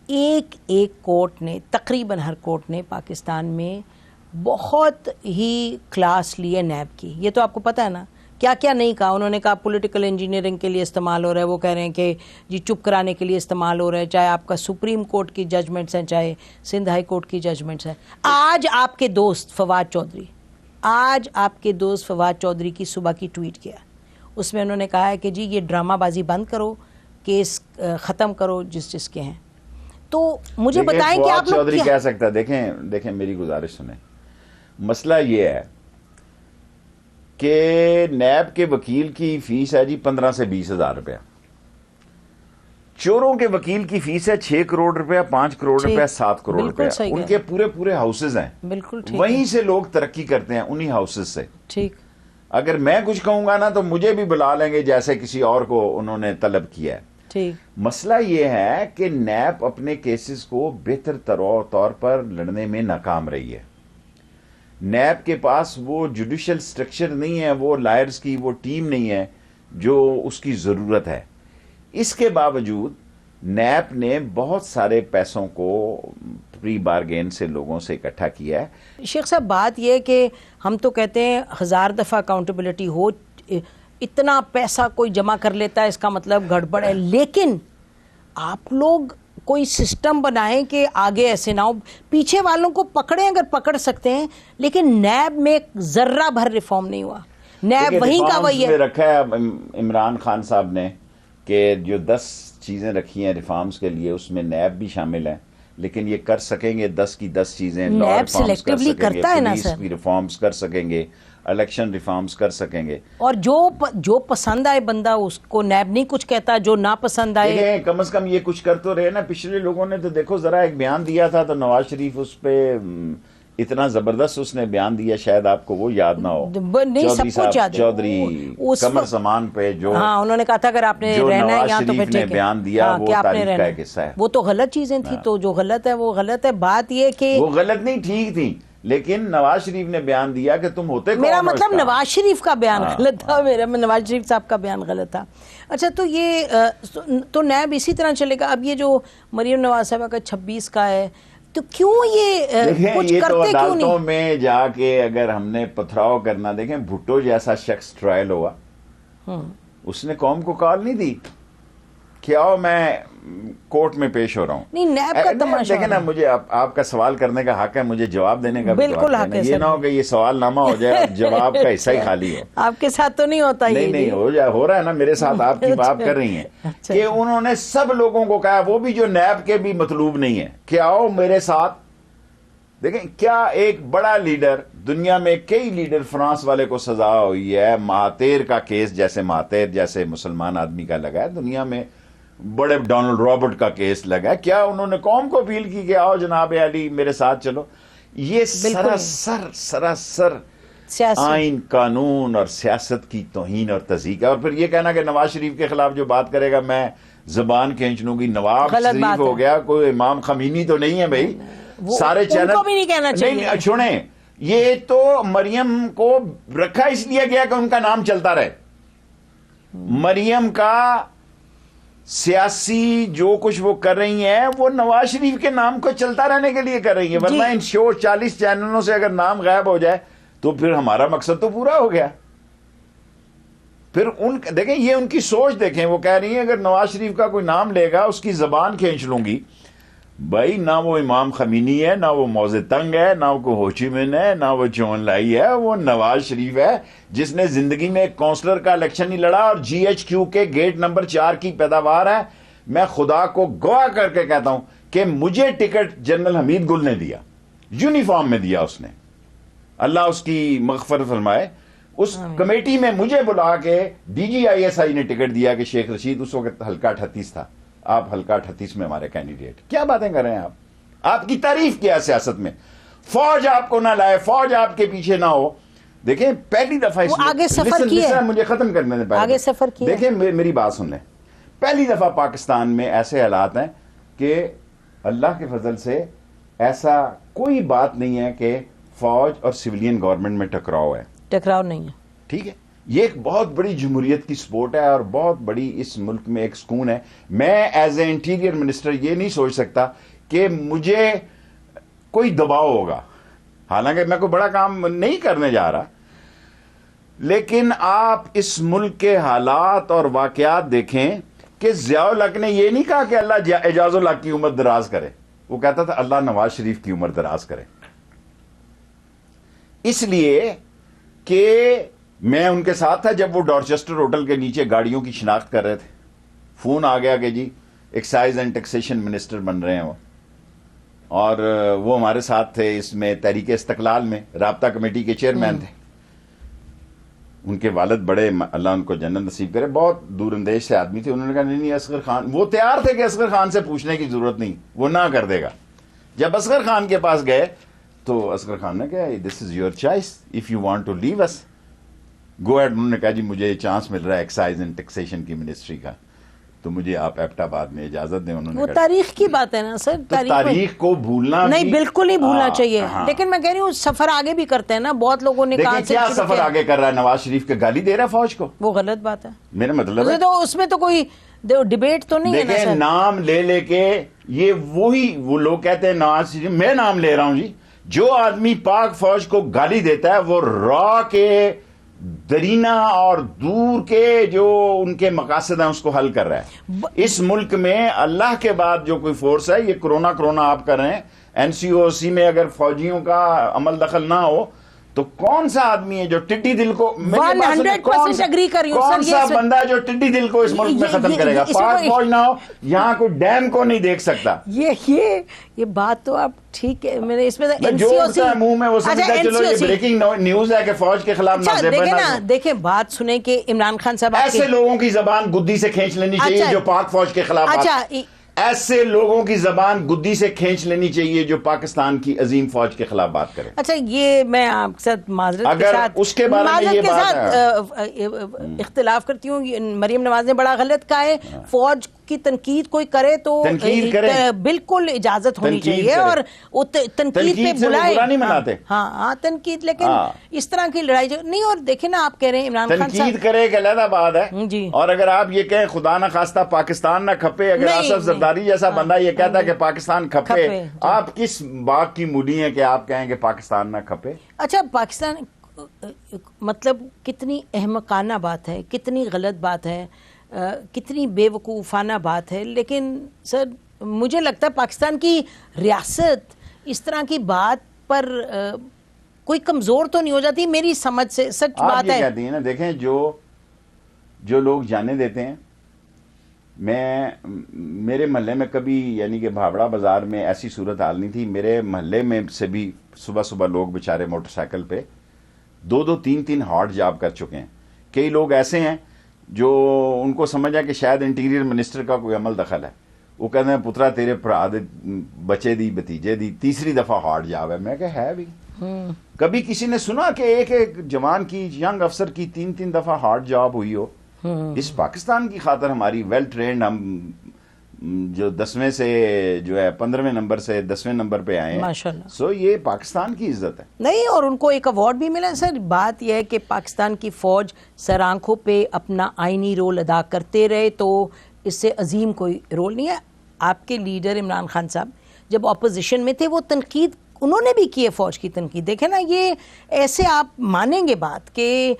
एक कोर्ट ने, तकरीबन हर कोर्ट ने पाकिस्तान में बहुत ही क्लास ली है नैब की, ये तो आपको पता है ना। क्या क्या नहीं कहा उन्होंने? कहा पॉलिटिकल इंजीनियरिंग के लिए इस्तेमाल हो रहा है, वो कह रहे हैं कि जी चुप कराने के लिए इस्तेमाल हो रहा है, चाहे आपका सुप्रीम कोर्ट की जजमेंट्स हैं, चाहे सिंध हाई कोर्ट की जजमेंट्स हैं। आज आपके दोस्त फवाद चौधरी की सुबह की ट्वीट किया, उसमें उन्होंने कहा है कि जी ये ड्रामाबाजी बंद करो, केस ख़त्म करो जिस के हैं। तो मुझे बताएं कि आप लोग चौधरी कह सकता है। देखें मेरी गुजारिश सुने, मसला ये है कि नैब के वकील की फीस है जी 15 से 20 हजार रुपया, चोरों के वकील की फीस है 6 करोड़ रुपया, 5 करोड़ रुपया, 7 करोड़ रुपया। उनके पूरे हाउसेज हैं, बिल्कुल वहीं से लोग तरक्की करते हैं, उन्हीं हाउसेज से। ठीक, अगर मैं कुछ कहूंगा ना तो मुझे भी बुला लेंगे, जैसे किसी और को उन्होंने तलब किया है। ठीक, मसला यह है कि नैब अपने केसेस को बेहतर तौर पर लड़ने में नाकाम रही है। नैब के पास वो जुडिशियल स्ट्रक्चर नहीं है, वो लायर्स की वो टीम नहीं है जो उसकी ज़रूरत है। इसके बावजूद नैब ने बहुत सारे पैसों को प्री बारगेन से लोगों से इकट्ठा किया है। शेख साहब, बात यह है कि हम तो कहते हैं 1000 दफ़ा अकाउंटेबिलिटी हो, इतना पैसा कोई जमा कर लेता है इसका मतलब गड़बड़ है, लेकिन आप लोग कोई सिस्टम बनाएं कि आगे ऐसे ना हो, पीछे वालों को पकड़ें अगर पकड़ सकते हैं, लेकिन नैब में जर्रा भर रिफॉर्म नहीं हुआ। नैब वहीं का वही है। रखा है इमरान खान साहब ने कि जो 10 चीजें रखी हैं रिफॉर्म्स के लिए, उसमें नैब भी शामिल है। लेकिन ये कर सकेंगे 10 की 10 चीजें। लॉ नैब रिफॉर्म्स कर selectively सकेंगे, करता है ना पुलिस सर? की रिफॉर्म्स कर सकेंगे, इलेक्शन रिफॉर्म्स कर सकेंगे। और जो पसंद आए बंदा उसको नैब नहीं कुछ कहता, जो ना पसंद आए। देखें कम से कम ये कुछ कर तो रहे ना। पिछले लोगों ने तो देखो जरा एक बयान दिया था, तो नवाज शरीफ उस पे इतना जबरदस्त उसने बयान दिया, शायद आपको वो याद ना हो। नहीं, सब कुछ याद है। चौधरी कमर समान पे जो, हाँ, उन्होंने कहा था अगर आपने जो रहना है नवाज यहाँ तो फिर शरीफ ने ठीक है। बयान दिया, हाँ, वो कि आपने तारीफ का रहना एक हिस्सा है। वो तो गलत चीजें थी, तो जो गलत है वो गलत है। बात ये कि वो गलत नहीं, ठीक थी, लेकिन नवाज शरीफ ने बयान दिया कि तुम होते कौन मेरा हो मतलब इसका? नवाज शरीफ का बयान हाँ, गलत था। मेरा नवाज शरीफ साहब का बयान गलत था। अच्छा, तो ये तो नैब इसी तरह चलेगा। अब ये जो मरियम नवाज साहबा का 26 का है, तो क्यों ये देखें कुछ ये तो करते क्यों अदालतों नहीं? में जाके अगर हमने पथराव करना, देखें भुट्टो जैसा शख्स ट्रायल हुआ, उसने कौम को कॉल नहीं दी कि आओ मैं कोर्ट में पेश हो रहा हूँ। नहीं, नैब का तमाशा देखें ना, मुझे आपका सवाल करने का हक है, मुझे जवाब देने का भी बिल्कुल हक हक है ये सर। ना हो कि ये सवाल नामा हो जाए और जवाब का हिस्सा ही खाली हो। आपके साथ तो नहीं होता ये? नहीं हो रहा है ना मेरे साथ। आपकी बात कर रही हैं अच्छा। कि उन्होंने सब लोगों को कहा, वो भी जो नैब के भी मतलूब नहीं है, कि आओ मेरे साथ। देखें क्या एक बड़ा लीडर, दुनिया में कई लीडर, फ्रांस वाले को सजा हुई है, महातेर का केस जैसे महातेर जैसे मुसलमान आदमी का लगा है, दुनिया में बड़े डोनाल्ड रॉबर्ट का केस लगा है। क्या उन्होंने कौम को अपील की कि आओ जनाब अली मेरे साथ चलो? ये सरासर आइन, कानून और सियासत की तौहीन और तज़ीक है। और फिर ये कहना कि नवाज शरीफ के खिलाफ जो बात करेगा मैं जबान खींच लूंगी, नवाब शरीफ हो गया, कोई इमाम खमीनी तो नहीं है भाई। सारे चैनल भी नहीं कहना चाहिए। नहीं छोड़े, ये तो मरियम को रखा इसलिए गया कि उनका नाम चलता रहे। मरियम का सियासी जो कुछ वो कर रही हैं, वो नवाज शरीफ के नाम को चलता रहने के लिए कर रही है। वरना इन शो 40 चैनलों से अगर नाम गायब हो जाए तो फिर हमारा मकसद तो पूरा हो गया। फिर देखें ये उनकी सोच देखें, वो कह रही है अगर नवाज शरीफ का कोई नाम लेगा उसकी जबान खींच लूंगी। भाई ना वो इमाम खमीनी है, ना वो मौजे तंग है, ना वो होचिमिन है, ना वो चौन लाई है, वो नवाज शरीफ है जिसने जिंदगी में एक काउंसलर का इलेक्शन नहीं लड़ा और GHQ के गेट नंबर 4 की पैदावार है। मैं खुदा को गवाह करके कहता हूं कि मुझे टिकट जनरल हमीद गुल ने दिया, यूनिफॉर्म में दिया उसने, अल्लाह उसकी मगफरत फरमाए। उस कमेटी में मुझे बुला के DGISI ने टिकट दिया कि शेख रशीद उस वक्त हल्का 38 था, आप हल्का 38 में हमारे कैंडिडेट। क्या बातें कर रहे हैं आप? आपकी तारीफ किया सियासत में, फौज आपको ना लाए, फौज आपके पीछे ना हो। देखें पहली दफा आगे सफर किया, मुझे खत्म करने दें, आगे सफर किया। देखें मेरी बात सुन लें। पहली दफा पाकिस्तान में ऐसे हालात हैं कि अल्लाह के फजल से ऐसा कोई बात नहीं है कि फौज और सिविलियन गवर्नमेंट में टकराव है। टकराव नहीं है, ठीक है। ये एक बहुत बड़ी जमहूरियत की सपोर्ट है और बहुत बड़ी इस मुल्क में एक सुकून है। मैं एज ए इंटीरियर मिनिस्टर ये नहीं सोच सकता कि मुझे कोई दबाव होगा, हालांकि मैं कोई बड़ा काम नहीं करने जा रहा, लेकिन आप इस मुल्क के हालात और वाकयात देखें कि ज़ियाउल हक ने यह नहीं कहा कि अल्लाह एजाजुल हक की उम्र दराज करे, वो कहता था अल्लाह नवाज शरीफ की उम्र दराज करे। इसलिए कि मैं उनके साथ था जब वो डॉर्चेस्टर होटल के नीचे गाड़ियों की शिनाख्त कर रहे थे। फोन आ गया कि जी एक्साइज एंड टैक्सेशन मिनिस्टर बन रहे हैं वो, और वो हमारे साथ थे इसमें तहरीक इस्तकलाल में, राब्ता कमेटी के चेयरमैन थे। उनके वालिद बड़े, अल्लाह उनको जन्नत नसीब करे, बहुत दूरंदेश से आदमी थे। उन्होंने कहा नहीं असगर खान, वो तैयार थे कि असगर खान से पूछने की जरूरत नहीं, वो ना कर देगा। जब असगर खान के पास गए तो असगर खान ने कहा this is your choice, if you want to leave us go ahead. उन्होंने कहा जी मुझे चांस मिल रहा है एक्साइज एंड टैक्सेशन की मिनिस्ट्री का, तो मुझे आप एबटाबाद में इजाजत दें। उन्होंने वो तारीख की बात है ना सर, तो तारीख को भूलना नहीं, बिल्कुल नहीं भूलना चाहिए। हाँ। लेकिन मैं कह रही हूँ सफर आगे भी करते हैं ना, बहुत लोगों ने कहा क्या सफर आगे कर रहा है? नवाज शरीफ के गाली दे रहा है फौज को, वो गलत बात है। मेरा मतलब है तो उसमें तो कोई डिबेट तो नहीं है ना सर। नाम ले लेके ये वही वो लोग कहते हैं नवाज शरीफ, मैं नाम ले रहा हूं जी, जो आदमी पाक फौज को गाली देता है वो रॉ के दरीना और दूर के जो उनके मकासद हैं उसको हल कर रहा है। इस मुल्क में अल्लाह के बाद जो कोई फोर्स है, ये कोरोना आप कर रहे हैं, NCOC में अगर फौजियों का अमल दखल ना हो तो कौन सा आदमी है जो टिड्डी दिल को, 100% एग्री कर रही हूं कौन सर, सा बंदा है जो टिड्डी दिल को इस मुल्क में खत्म करेगा? पाक फौज ना हो, यहाँ कोई डैम को नहीं देख सकता। ये बात तो आप ठीक है, मैंने इसमें जो उठता है मुंह में वो समझता है चलो ये ब्रेकिंग न्यूज है कि फौज के खिलाफ देखे ना, देखे बात सुने कि इमरान खान साहब ऐसे लोगों की जबान गुद्दी से खींच लेनी चाहिए जो पाक फौज के खिलाफ, ऐसे लोगों की जबान गुद्दी से खींच लेनी चाहिए जो पाकिस्तान की अजीम फौज के खिलाफ बात करें। अच्छा, ये मैं आपके साथ माजरत के साथ उसके बारे में ये बात इख्तिलाफ करती हूँ। मरियम नवाज ने बड़ा गलत कहा है, फौज की तनकीद कोई करे तो बिल्कुल इजाजत होनी चाहिए और वो तनकीद पे बुलाए, नहीं मनाते। हाँ तनकीद, लेकिन इस तरह की लड़ाई नहीं। और देखे ना, आप कह रहे हैं इमरान खान तनकीद करे एक अलग बात है जी, और अगर आप ये कहें खुदा ना खास्ता पाकिस्तान ना खपे, अगर आसफ जरदारी जैसा बंदा ये कहता है कि पाकिस्तान खपे, आप किस बात की मूडी है कि आप कहेंगे पाकिस्तान ना खपे? अच्छा, पाकिस्तान मतलब कितनी अहमकाना बात है, कितनी गलत बात है, कितनी बेवकूफ़ाना बात है। लेकिन सर मुझे लगता है पाकिस्तान की रियासत इस तरह की बात पर कोई कमज़ोर तो नहीं हो जाती मेरी समझ से, सच बात है। कहती है ना, देखें जो लोग जाने देते हैं, मेरे महल्ले में कभी यानी कि भावड़ा बाजार में ऐसी सूरत हाल नहीं थी। मेरे महल्ले में से भी सुबह सुबह लोग बेचारे मोटरसाइकिल पे 2-2, 3-3 हॉट जॉब कर चुके हैं। कई लोग ऐसे हैं जो उनको समझ है कि शायद इंटीरियर मिनिस्टर का कोई अमल दखल है, वो कहते हैं पुत्रा तेरे भरा दे बच्चे दी भतीजे दी तीसरी दफा हॉट जॉब है। मैं कहा है भी कभी किसी ने सुना कि एक जवान की, यंग अफसर की 3-3 दफा हॉट जॉब हुई हो? इस पाकिस्तान की खातर हमारी वेल ट्रेंड, हम जो 10वें से जो है 15वें नंबर से 10वें नंबर पे आए हैं माशाल्लाह। सो ये पाकिस्तान की इज्जत है। नहीं, और उनको एक अवार्ड भी मिला सर। बात यह है कि पाकिस्तान की फौज सर आंखों पे अपना आईनी रोल अदा करते रहे, तो इससे अजीम कोई रोल नहीं है। आपके लीडर इमरान खान साहब जब ऑपोजिशन में थे वो तनकीद उन्होंने भी की है, फौज की तनकीद। देखे ना, ये ऐसे आप मानेंगे बात कि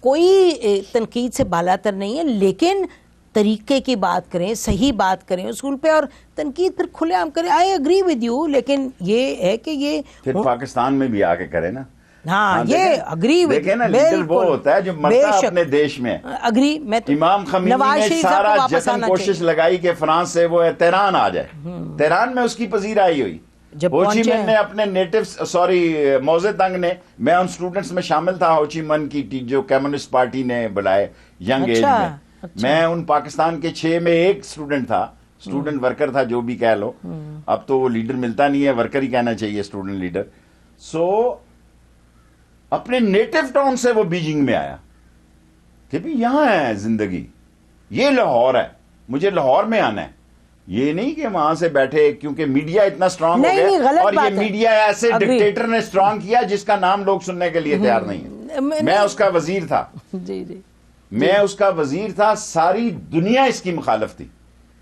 कोई तनकीद से बालातर नहीं है, लेकिन तरीके की बात करें, सही बात करें उसूल पे, और तनकीद फिर खुलेआम करें। आई एग्री विद यू, लेकिन ये है कि ये फिर पाकिस्तान में भी आके करें ना। हाँ ये अग्री विद, देखें ना, लीडर वो होता है जो मरता है अपने देश में। अग्री, मैं तो इमाम खमीनी ने सारा जतन कोशिश लगाई कि फ्रांस से वो तेहरान आ जाए, तेहरान में उसकी पजीराई हुई। हो ची मिन ने अपने नेटिव मौजे तंग ने, मैं उन स्टूडेंट्स में शामिल था हो ची मिन की जो कम्युनिस्ट पार्टी ने बुलाए यंग एज में। मैं उन पाकिस्तान के 6 में एक स्टूडेंट था, स्टूडेंट वर्कर था, जो भी कह लो। अब तो वो लीडर मिलता नहीं है, वर्कर ही कहना चाहिए, स्टूडेंट लीडर। सो अपने नेटिव टाउन से वो बीजिंग में आया कि भी यहां है जिंदगी, ये लाहौर है, मुझे लाहौर में आना है। ये नहीं कि वहां से बैठे, क्योंकि मीडिया इतना स्ट्रांग हो गया, और ये मीडिया ऐसे डिक्टेटर ने स्ट्रांग किया जिसका नाम लोग सुनने के लिए तैयार नहीं है। मैं उसका वजीर था, जी जी, मैं उसका वजीर था, सारी दुनिया इसकी मुखालिफ थी।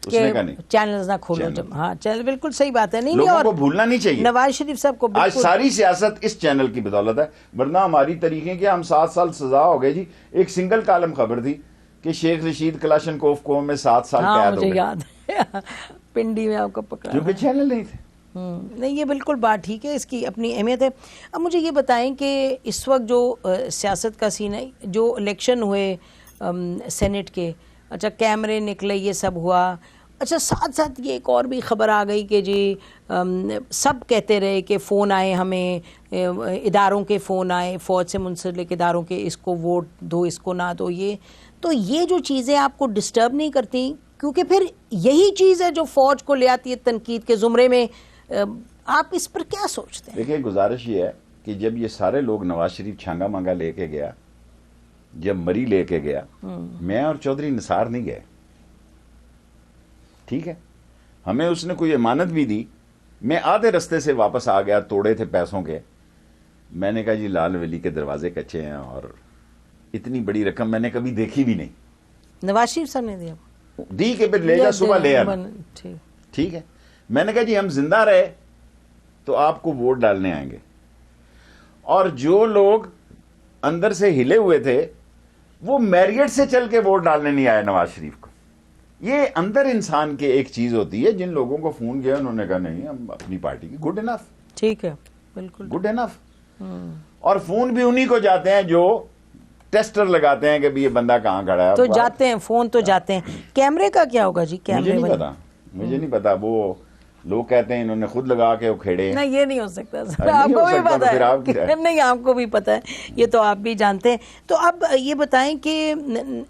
उसने कहा नहीं, चैनल्स ना खोलो जब। हाँ चैनल, बिल्कुल सही बात है। नहीं, लोगों और को भूलना नहीं चाहिए। नवाज शरीफ साहब को आज सारी सियासत इस चैनल की बदौलत है, वरना हमारी तरीके के हम 7 साल सजा हो गए जी। एक सिंगल कॉलम खबर थी कि शेख रशीद कलाशनकोव को में 7 साल कैद हो गए। याद है पिंडी में आपको पकड़ा, क्योंकि चैनल नहीं थे। नहीं, ये बिल्कुल बात ठीक है, इसकी अपनी अहमियत है। अब मुझे ये बताएं कि इस वक्त जो सियासत का सीन है, जो इलेक्शन हुए सेनेट के, अच्छा कैमरे निकले, ये सब हुआ। अच्छा, साथ साथ ये एक और भी खबर आ गई कि जी सब कहते रहे कि फ़ोन आए हमें, इदारों के फ़ोन आए, फ़ौज से मुंसलिक इदारों के, इसको वोट दो, इसको ना दो। ये तो ये जो चीज़ें आपको डिस्टर्ब नहीं करती? क्योंकि फिर यही चीज़ है जो फ़ौज को ले आती है तनकीद के ज़ुमरे में। आप इस पर क्या सोचते हैं? देखिए, गुजारिश ये है कि जब ये सारे लोग नवाज शरीफ छांगा मांगा लेके गया, जब मरी लेके गया, मैं और चौधरी निसार नहीं गए, ठीक है। हमें उसने कोई इमानत भी दी, मैं आधे रास्ते से वापस आ गया, तोड़े थे पैसों के। मैंने कहा जी लाल वली के दरवाजे कच्चे हैं, और इतनी बड़ी रकम मैंने कभी देखी भी नहीं। नवाज शरीफ साहब ने दिया, दी के फिर ले जा, सुबह ले आना, ठीक है। मैंने कहा जी हम जिंदा रहे तो आपको वोट डालने आएंगे। और जो लोग अंदर से हिले हुए थे वो मैरियट से चल के वोट डालने नहीं आए नवाज शरीफ को। ये अंदर इंसान के एक चीज होती है, जिन लोगों को फोन किया उन्होंने कहा नहीं हम अपनी पार्टी की, गुड इनफ, ठीक है, बिल्कुल गुड इनफ। और फोन भी उन्हीं को जाते हैं जो टेस्टर लगाते हैं कि भी ये बंदा कहाँ खड़ा है। तो जाते हैं फोन तो जाते हैं, कैमरे का क्या होगा जी? मुझे कैमरे नहीं पता, मुझे नहीं पता। वो लोग कहते हैं इन्होंने खुद लगा के उखेड़े। नहीं, ये नहीं हो सकता सर, नहीं आपको हो भी सकता, पता तो फिर आप है। नहीं, आपको भी पता है, ये तो आप भी जानते हैं। तो अब ये बताएं कि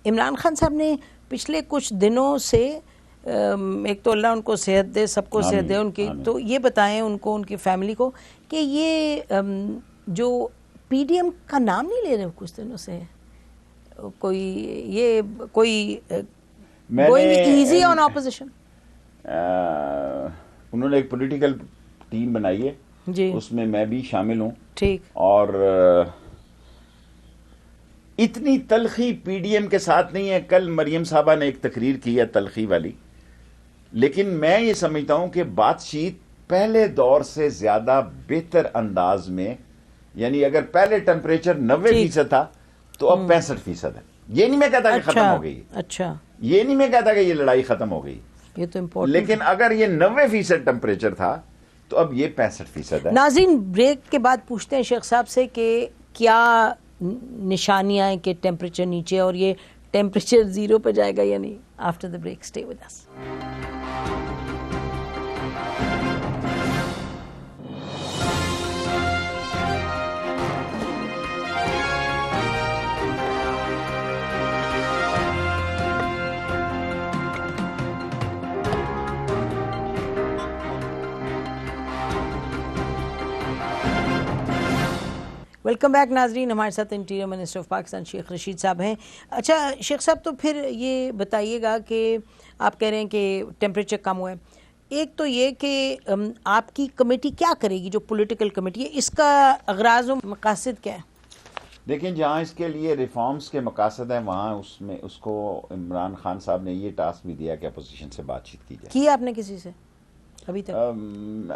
इमरान खान साहब ने पिछले कुछ दिनों से एक तो अल्लाह उनको सेहत दे, सबको सेहत दे उनकी, तो ये बताएं उनको, उनकी फैमिली को, कि ये जो पीडीएम का नाम नहीं ले रहे कुछ दिनों से, कोई ये कोई गोइंग इजी ऑन ऑपोजिशन। उन्होंने एक पॉलिटिकल टीम बनाई है जी, उसमें मैं भी शामिल हूँ। ठीक। और इतनी तलखी पीडीएम के साथ नहीं है। कल मरियम साहबा ने एक तकरीर की है तलखी वाली, लेकिन मैं ये समझता हूं कि बातचीत पहले दौर से ज्यादा बेहतर अंदाज में, यानी अगर पहले टेम्परेचर 90% था तो अब 65% है। ये नहीं मैं कहता कि खत्म हो गई, अच्छा, ये नहीं मैं कहता कि ये लड़ाई खत्म हो गई, ये तो इम्पोर्टेंट। लेकिन अगर ये 90% टेम्परेचर था तो अब ये 65% है। नाज़रीन, ब्रेक के बाद पूछते हैं शेख साहब से कि क्या निशानियां हैं कि टेम्परेचर नीचे और ये टेम्परेचर 0 पे जाएगा या नहीं। After the break, stay with us. Welcome back नाजरीन, हमारे साथ interior minister of Pakistan Sheikh Rashid साहब हैं। अच्छा शेख साहब, तो फिर ये बताइएगा कि आप कह रहे हैं कि टेम्परेचर कम हुआ है, एक तो ये कि आपकी कमेटी क्या करेगी, जो पॉलिटिकल कमेटी है, इसका अगराज और मकासद क्या है? देखिए, जहाँ इसके लिए रिफॉर्म्स के मकासद हैं वहाँ उसमें उसको इमरान खान साहब ने ये टास्क भी दिया कि अपोजिशन से बातचीत की जाए। की आपने किसी से अभी तक?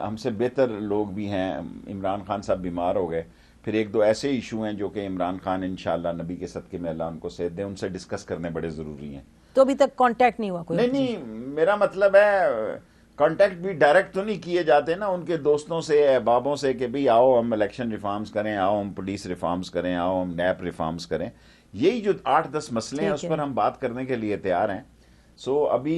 हमसे बेहतर लोग भी हैं। इमरान खान साहब बीमार हो गए, फिर एक दो ऐसे इशू हैं जो कि इमरान खान इंशाल्लाह नबी के सदके में अल्लाह उनको सेहत दे, उनसे डिस्कस करने बड़े ज़रूरी हैं। तो अभी तक कांटेक्ट नहीं हुआ कोई? नहीं, मेरा मतलब है कांटेक्ट भी डायरेक्ट तो नहीं किए जाते ना, उनके दोस्तों से, अहबाबों से कि भाई आओ हम इलेक्शन रिफॉर्म्स करें, आओ हम पुलिस रिफॉर्म्स करें, आओ हम नैप रिफॉर्म्स करें। यही जो 8-10 मसले हैं उस पर हम बात करने के लिए तैयार हैं। सो अभी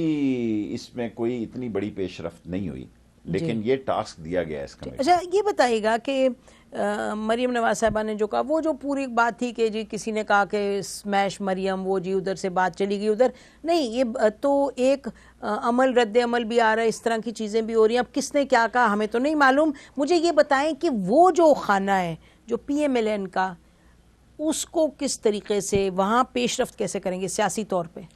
इसमें कोई इतनी बड़ी पेशरफ्त नहीं हुई, लेकिन ये टास्क दिया गया है इस कमेटी। अच्छा, ये बताइएगा कि मरियम नवाज साहबा ने जो कहा, वो जो पूरी बात थी कि जी किसी ने कहा कि स्मैश मरियम, वो जी उधर से बात चली गई उधर, नहीं, ये तो एक अमल रद्द अमल भी आ रहा है, इस तरह की चीज़ें भी हो रही हैं। अब किसने क्या कहा हमें तो नहीं मालूम। मुझे ये बताएं कि वो जो खाना है जो PMLN का, उसको किस तरीके से वहाँ पेशरफ्त कैसे करेंगे सियासी तौर पर?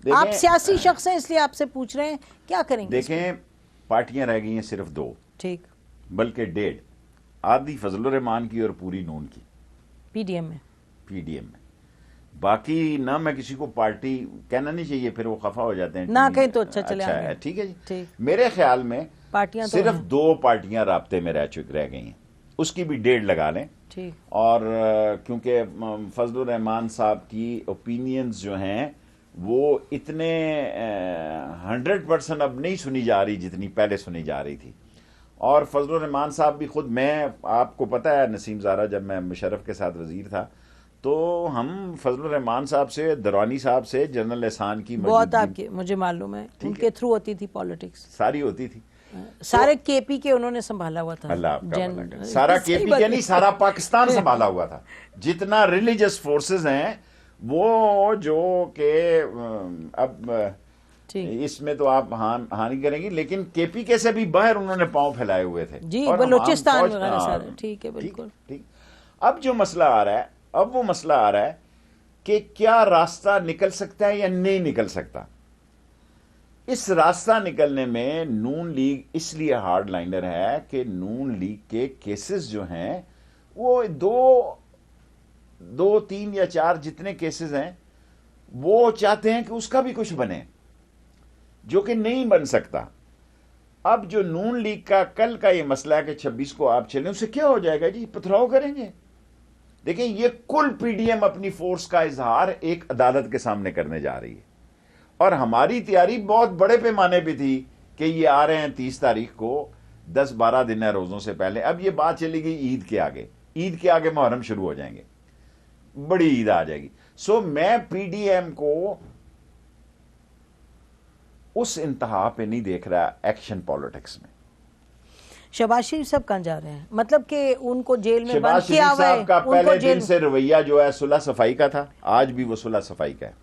आप सियासी शख्स हैं इसलिए आपसे पूछ रहे हैं, क्या करेंगे? देखें, पार्टियां रह गई हैं सिर्फ 2, ठीक, बल्कि 1.5, आधी फजलुर रहमान की और पूरी नून की पीडीएम में। बाकी ना, मैं किसी को पार्टी कहना नहीं चाहिए, फिर वो खफा हो जाते हैं ना कहीं तो अच्छा चले। अच्छा है, ठीक है जी। ठीक। मेरे ख्याल में पार्टियां तो सिर्फ 2 पार्टियां राब्ते में रह गई हैं, उसकी भी 1.5 लगा लें। ठीक। और क्योंकि फजलुर रहमान साहब की ओपिनियंस जो हैं वो इतने 100% अब नहीं सुनी जा रही जितनी पहले सुनी जा रही थी। और फजलुर रहमान साहब भी खुद, मैं, आपको पता है नसीम ज़ारा, जब मैं मुशर्रफ के साथ वजीर था तो हम फजलुर रहमान साहब से, दरवानी साहब से, जनरल एहसान की बहुत आपके, मुझे मालूम है, उनके थ्रू होती थी पॉलिटिक्स, सारी होती थी। सारे KP के उन्होंने संभाला हुआ था। अल्लाह आपका भला करे। सारा KP के नहीं, सारा पाकिस्तान संभाला हुआ था। जितना रिलीजियस फोर्सेस हैं वो जो के अब इसमें तो आप हाँ नहीं करेंगे, लेकिन KPK से भी बाहर उन्होंने पांव फैलाए हुए थे जी, बलूचिस्तान वगैरह सारे। ठीक है, बिल्कुल ठीक। अब जो मसला आ रहा है, अब वो मसला आ रहा है कि क्या रास्ता निकल सकता है या नहीं निकल सकता। इस रास्ता निकलने में नून लीग इसलिए हार्ड लाइनर है कि नून लीग के केसेस जो हैं वो 2, 3 या 4 जितने केसेस हैं वो चाहते हैं कि उसका भी कुछ बने, जो कि नहीं बन सकता। अब जो नून लीग का कल का ये मसला है कि 26 को आप चलें, उससे क्या हो जाएगा जी? पथराव करेंगे। देखिए, ये कुल PDM अपनी फोर्स का इजहार एक अदालत के सामने करने जा रही है, और हमारी तैयारी बहुत बड़े पैमाने पे थी कि ये आ रहे हैं 30 तारीख को, 10-12 दिन है रोजों से पहले। अब ये बात चली गई ईद के आगे ईद के आगे मुहर्रम शुरू हो जाएंगे, बड़ी ईद आ जाएगी। सो मैं पीडीएम को उस इंतहा पे नहीं देख रहा एक्शन पॉलिटिक्स में। शहबाज शरीफ साहब कहाँ जा रहे हैं? मतलब कि उनको जेल में शहबाज बंद किया शरीफ हुआ है, साहब का उनको पहले जेल दिन से रवैया जो है सुलह सफाई का था, आज भी वो सुलह सफाई का है।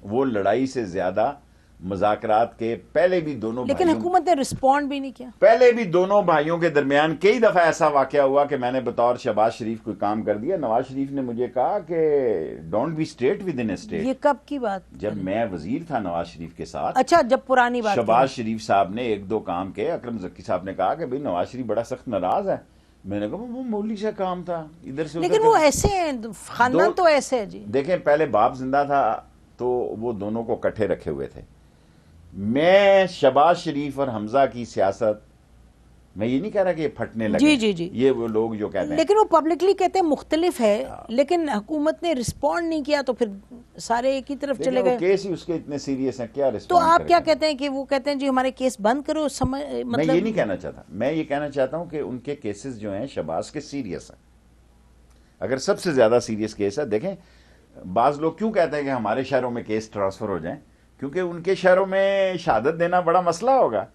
वो लड़ाई से ज्यादा मुज़ाकरात के पहले भी दोनों लेकिन भाइयों, हुकूमत ने रिस्पॉन्ड भी नहीं किया। पहले भी दोनों भाइयों के दरमियान कई दफा ऐसा वाकया हुआ कि मैंने बतौर शहबाज शरीफ कोई काम कर दिया, नवाज शरीफ ने मुझे कहा कि don't be state with in A state. ये कब की बात? जब मैं वजीर था नवाज शरीफ के साथ। अच्छा, जब पुरानी बात शहबाज शरीफ साहब ने एक दो काम के, अकरम जक्की साहब ने कहा कि भाई नवाज शरीफ बड़ा सख्त नाराज है। मैंने कहा वो मामूली सा काम था, इधर से लेकिन वो ऐसे हैं, खानदान तो ऐसे है जी। देखें, पहले बाप जिंदा था तो वो दोनों को इकट्ठे रखे हुए थे। मैं शहबाज शरीफ और हमजा की सियासत, मैं ये नहीं कह रहा कि ये फटने लगे, जी जी जी, ये वो लोग जो कहते हैं, लेकिन वो पब्लिकली कहते हैं मुख्तलिफ है, लेकिन हुकूमत ने रिस्पॉन्ड नहीं किया तो फिर सारे एक ही तरफ चले गए। केस ही उसके इतने सीरियस हैं, क्या तो रिस्पॉन्ड आप क्या कहते हैं कि वो कहते हैं जी हमारे केस बंद करो? मतलब मैं ये नहीं कहना चाहता, मैं ये कहना चाहता हूं कि उनके केसेस जो हैं शहबाज के सीरियस हैं। अगर सबसे ज्यादा सीरियस केस है, देखें बाज लोग क्यों कहते हैं कि हमारे शहरों में केस ट्रांसफर हो जाएं, क्योंकि उनके शहरों में शहादत देना बड़ा मसला होगा।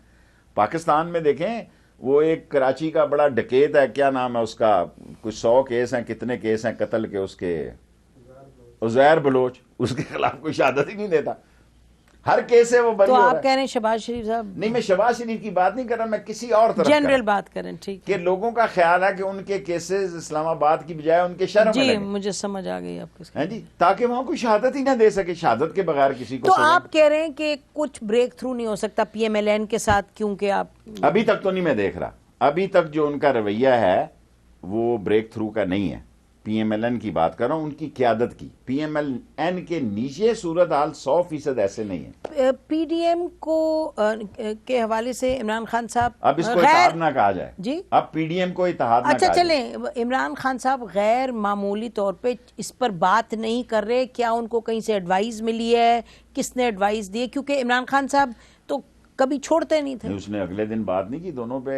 पाकिस्तान में देखें, वो एक कराची का बड़ा डकैत है, क्या नाम है उसका, कुछ 100 केस हैं, कितने केस हैं कत्ल के उसके, उज़ैर बलोच, उसके खिलाफ कोई शहादत ही नहीं देता, हर केस से वो बरी तो हो आप रहा है। कह रहे हैं शहबाज शरीफ साहब? नहीं, मैं शहबाज शरीफ की बात नहीं कर रहा, मैं किसी और तरफ जनरल बात करें, ठीक कि लोगों का ख्याल है कि उनके केसेस इस्लामाबाद की बजाय उनके शहरों में जी, लगे। मुझे समझ आ गई आपकी। हैं जी, ताकि वहां कोई शहादत ही ना दे सके, शहादत के बगैर किसी को। तो आप कह रहे हैं कि कुछ ब्रेक थ्रू नहीं हो सकता पीएमएलएन के साथ, क्योंकि आप अभी तक तो नहीं मैं देख रहा, अभी तक जो उनका रवैया है वो ब्रेक थ्रू का नहीं है। पीएमएलएन की बात कर रहा हूं, उनकी क्यादत की। पीएमएलएन के नीचे सूरत हाल 100% ऐसे नहीं है। पीडीएम को के हवाले से इमरान खान साहब, अब इसको इत्तेहाद ना कहा जाए जी, अब पीडीएम को इत्तेहाद ना अच्छा कहा चले, इमरान खान साहब गैर मामूली तौर पे इस पर बात नहीं कर रहे, क्या उनको कहीं से एडवाइस मिली है? किसने एडवाइस दी है? क्योंकि इमरान खान साहब तो कभी छोड़ते नहीं थे। उसने अगले दिन बात नहीं की दोनों पे,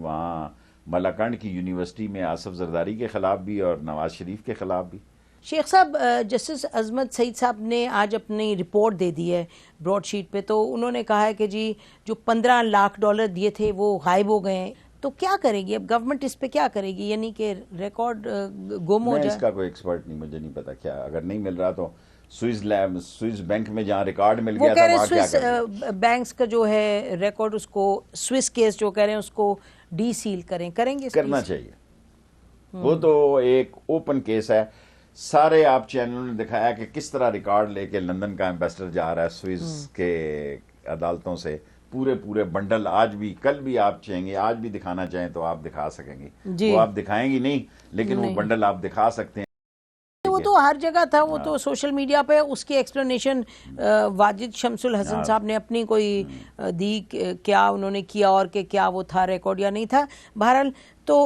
वहाँ मलाकंड की यूनिवर्सिटी में आसफ जरदारी के खिलाफ भी और नवाज शरीफ के खिलाफ भी। शेख साहब, जस्टिस अजमत सईद साहब ने आज अपनी रिपोर्ट दे दी है ब्रॉडशीट पे, तो उन्होंने कहा है कि जी जो 15 लाख डॉलर दिए थे वो गायब हो गए हैं। तो क्या करेगी अब गवर्नमेंट, इस पे क्या करेगी? यानी कि रिकॉर्ड गुम हो जाए? इसका कोई एक्सपर्ट नहीं, मुझे नहीं पता क्या, अगर नहीं मिल रहा तो स्विस बैंक में जहाँ रिकॉर्ड मिल गया था वहाँ क्या करेंगे? बैंक्स का जो है रिकॉर्ड, उसको स्विस केस जो कह रहे हैं उसको डी सील करेंगे? करना चाहिए, वो तो एक ओपन केस है। सारे आप चैनलों ने दिखाया कि किस तरह रिकॉर्ड लेके लंदन का एम्बेसडर जा रहा है स्विस के अदालतों से, पूरे पूरे बंडल। आज भी, कल भी आप चाहेंगे, आज भी दिखाना चाहें तो आप दिखा सकेंगे। वो आप दिखाएंगी नहीं, लेकिन वो बंडल आप दिखा सकते हैं। वो तो हर जगह था, वो तो सोशल मीडिया पे उसकी एक्सप्लेनेशन वाजिद शमसुल हसन साहब ने अपनी कोई दी, क्या उन्होंने किया और कि क्या वो था रिकॉर्ड या नहीं था। बहरहाल तो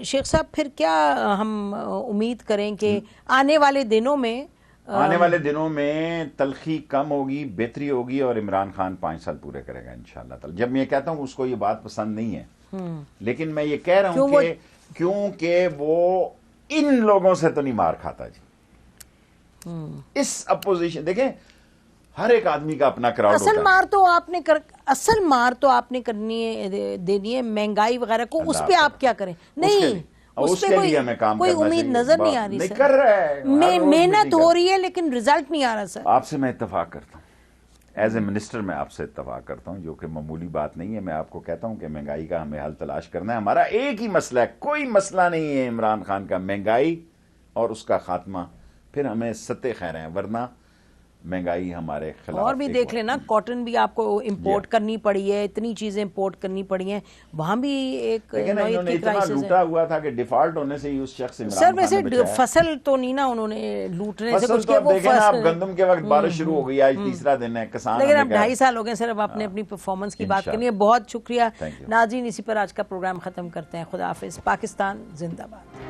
शेख साहब फिर क्या हम उम्मीद करें कि आने वाले दिनों में तलखी कम होगी, बेहतरी होगी और इमरान खान 5 साल पूरे करेगा इंशाल्लाह। जब मैं कहता हूँ उसको ये बात पसंद नहीं है, लेकिन मैं ये कह रहा हूँ कि क्योंकि वो इन लोगों से तो नहीं मार खाता जी। इस अपोजिशन देखें, हर एक आदमी का अपना क्राउड होता है। असल मार तो आपने करनी है, देनी है महंगाई वगैरह को, उस पे आप क्या करें? नहीं, उसके लिए हमें काम कोई उम्मीद नजर नहीं आ रही, नहीं कर रहा है, मेहनत हो रही है लेकिन रिजल्ट नहीं आ रहा सर। आपसे मैं इत्तेफाक करता हूँ, एज ए मिनिस्टर मैं आपसे इत्तेफाक करता हूँ, जो कि मामूली बात नहीं है। मैं आपको कहता हूँ कि महंगाई का हमें हल तलाश करना है। हमारा एक ही मसला है, कोई मसला नहीं है इमरान खान का, महंगाई और उसका खात्मा, फिर हमें सत्ते खैर हैं, वरना महंगाई हमारे खिलाफ। और भी देख लेना, कॉटन भी आपको इंपोर्ट करनी पड़ी है, इतनी चीजें इंपोर्ट करनी पड़ी हैं, वहां भी एक इन्होंने इतना लूटा हुआ था कि डिफॉल्ट होने से ही उस शख्स सर, वैसे फसल तो नहीं ना उन्होंने लूटने से कुछ किया। वो आप गंदम के वक्त बारिश शुरू हो गई, आज तीसरा दिन है, किसान, लेकिन अब 2.5 साल हो गए सर, अब आपने अपनी परफॉर्मेंस की बात करनी है। बहुत शुक्रिया नाज़रीन, इसी पर आज का प्रोग्राम खत्म करते हैं। खुदा हाफिज, पाकिस्तान जिंदाबाद।